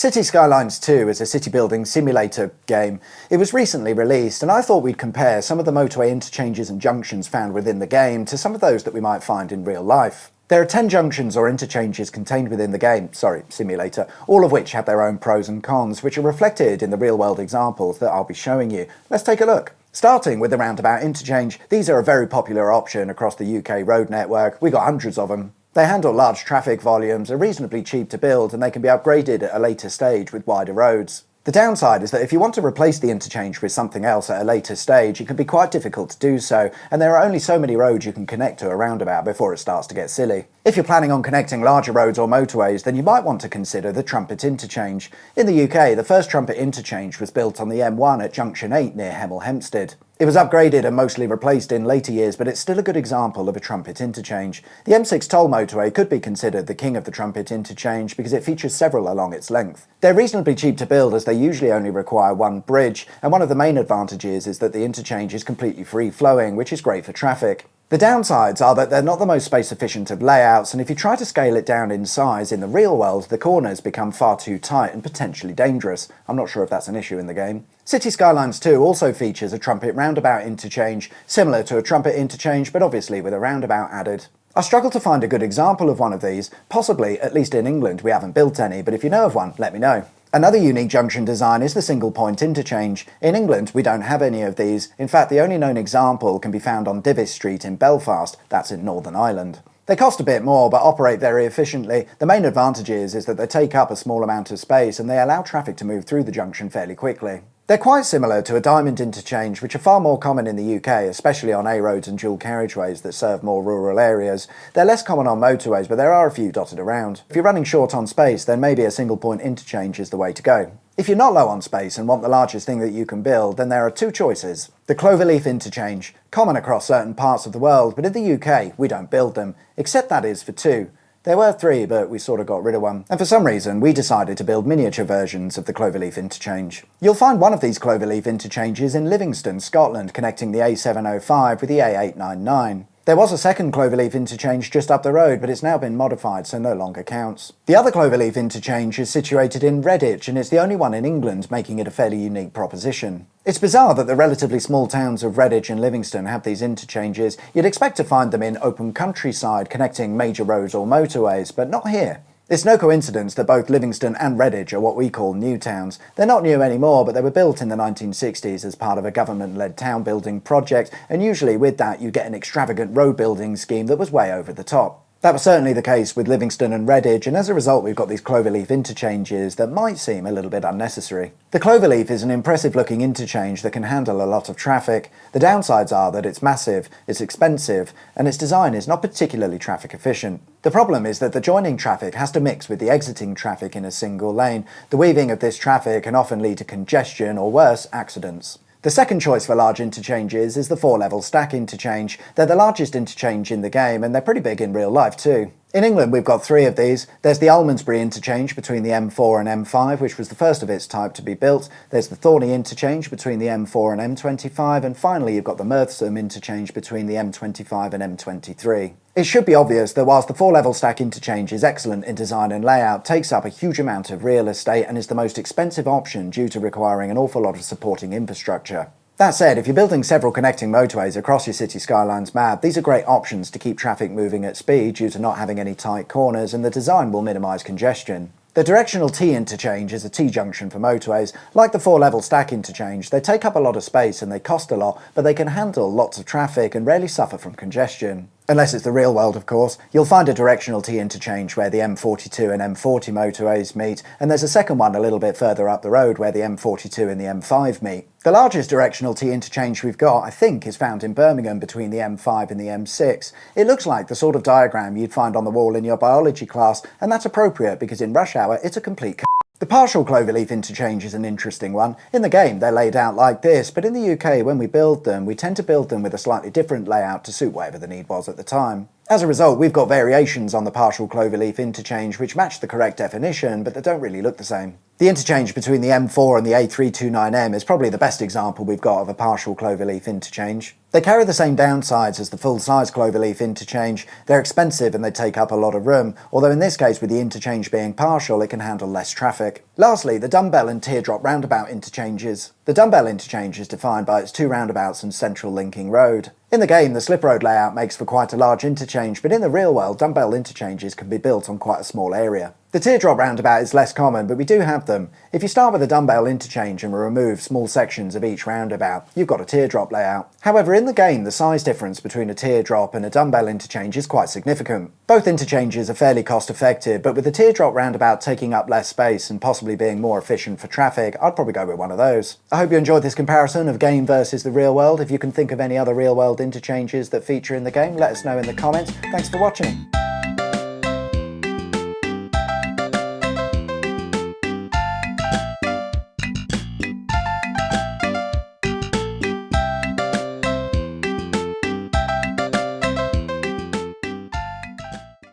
City Skylines 2 is a city building simulator game. It was recently released, and I thought we'd compare some of the motorway interchanges and junctions found within the game to some of those that we might find in real life. There are 10 junctions or interchanges contained within the game, simulator, all of which have their own pros and cons, which are reflected in the real-world examples that I'll be showing you. Let's take a look. Starting with the Roundabout interchange, these are a very popular option across the UK road network. We got hundreds of them. They handle large traffic volumes, are reasonably cheap to build, and they can be upgraded at a later stage with wider roads. The downside is that if you want to replace the interchange with something else at a later stage, it can be quite difficult to do so, and there are only so many roads you can connect to a roundabout before it starts to get silly. If you're planning on connecting larger roads or motorways, then you might want to consider the Trumpet Interchange. In the UK, the first Trumpet Interchange was built on the M1 at Junction 8 near Hemel Hempstead. It was upgraded and mostly replaced in later years, but it's still a good example of a Trumpet Interchange. The M6 toll motorway could be considered the king of the Trumpet Interchange because it features several along its length. They're reasonably cheap to build as they usually only require one bridge, and one of the main advantages is that the interchange is completely free-flowing, which is great for traffic. The downsides are that they're not the most space-efficient of layouts, and if you try to scale it down in size in the real world, the corners become far too tight and potentially dangerous. I'm not sure if that's an issue in the game. City Skylines 2 also features a Trumpet Roundabout interchange, similar to a Trumpet interchange, but obviously with a roundabout added. I struggle to find a good example of one of these. Possibly, at least in England, we haven't built any, but if you know of one, let me know. Another unique junction design is the single-point interchange. In England, we don't have any of these. In fact, the only known example can be found on Divis Street in Belfast. That's in Northern Ireland. They cost a bit more, but operate very efficiently. The main advantage is that they take up a small amount of space and they allow traffic to move through the junction fairly quickly. They're quite similar to a diamond interchange, which are far more common in the UK, especially on A roads and dual carriageways that serve more rural areas. They're less common on motorways, but there are a few dotted around. If you're running short on space, then maybe a single point interchange is the way to go. If you're not low on space and want the largest thing that you can build, then there are two choices. The Cloverleaf interchange, common across certain parts of the world, but in the UK, we don't build them, except that is for two. There were three, but we sort of got rid of one. And for some reason, we decided to build miniature versions of the Cloverleaf interchange. You'll find one of these Cloverleaf interchanges in Livingston, Scotland, connecting the A705 with the A899. There was a second Cloverleaf interchange just up the road, but it's now been modified, so no longer counts. The other Cloverleaf interchange is situated in Redditch, and it's the only one in England, making it a fairly unique proposition. It's bizarre that the relatively small towns of Redditch and Livingston have these interchanges. You'd expect to find them in open countryside connecting major roads or motorways, but not here. It's no coincidence that both Livingston and Redditch are what we call new towns. They're not new anymore, but they were built in the 1960s as part of a government-led town building project, and usually with that you get an extravagant road building scheme that was way over the top. That was certainly the case with Livingston and Redditch, and as a result we've got these Cloverleaf interchanges that might seem a little bit unnecessary. The Cloverleaf is an impressive looking interchange that can handle a lot of traffic. The downsides are that it's massive, it's expensive, and its design is not particularly traffic efficient. The problem is that the joining traffic has to mix with the exiting traffic in a single lane. The weaving of this traffic can often lead to congestion or worse, accidents. The second choice for large interchanges is the 4-level stack interchange. They're the largest interchange in the game, and they're pretty big in real life too. In England we've got three of these. There's the Almondsbury interchange between the M4 and M5, which was the first of its type to be built. There's the Thorney interchange between the M4 and M25, and finally you've got the Merthsome interchange between the M25 and M23. It should be obvious that whilst the 4-level stack interchange is excellent in design and layout, takes up a huge amount of real estate and is the most expensive option due to requiring an awful lot of supporting infrastructure. That said, if you're building several connecting motorways across your City Skylines map, these are great options to keep traffic moving at speed due to not having any tight corners, and the design will minimise congestion. The directional T interchange is a T-junction for motorways. Like the 4-level stack interchange, they take up a lot of space and they cost a lot, but they can handle lots of traffic and rarely suffer from congestion. Unless it's the real world, of course. You'll find a directional T interchange where the M42 and M40 motorways meet, and there's a second one a little bit further up the road where the M42 and the M5 meet. The largest directional T interchange we've got, I think, is found in Birmingham between the M5 and the M6. It looks like the sort of diagram you'd find on the wall in your biology class, and that's appropriate because in rush hour it's a complete The partial Cloverleaf interchange is an interesting one. In the game they're laid out like this, but in the UK when we build them, we tend to build them with a slightly different layout to suit whatever the need was at the time. As a result, we've got variations on the partial Cloverleaf interchange which match the correct definition, but they don't really look the same. The interchange between the M4 and the A329M is probably the best example we've got of a partial cloverleaf interchange. They carry the same downsides as the full-size cloverleaf interchange. They're expensive and they take up a lot of room, although in this case with the interchange being partial it can handle less traffic. Lastly, the Dumbbell and Teardrop roundabout interchanges. The Dumbbell interchange is defined by its 2 roundabouts and central linking road. In the game, the slip road layout makes for quite a large interchange, but in the real world, Dumbbell interchanges can be built on quite a small area. The Teardrop roundabout is less common, but we do have them. If you start with a Dumbbell interchange and remove small sections of each roundabout, you've got a Teardrop layout. However, in the game, the size difference between a Teardrop and a Dumbbell interchange is quite significant. Both interchanges are fairly cost effective, but with the Teardrop roundabout taking up less space and possibly being more efficient for traffic, I'd probably go with one of those. I hope you enjoyed this comparison of game versus the real world. If you can think of any other real world interchanges that feature in the game, let us know in the comments. Thanks for watching.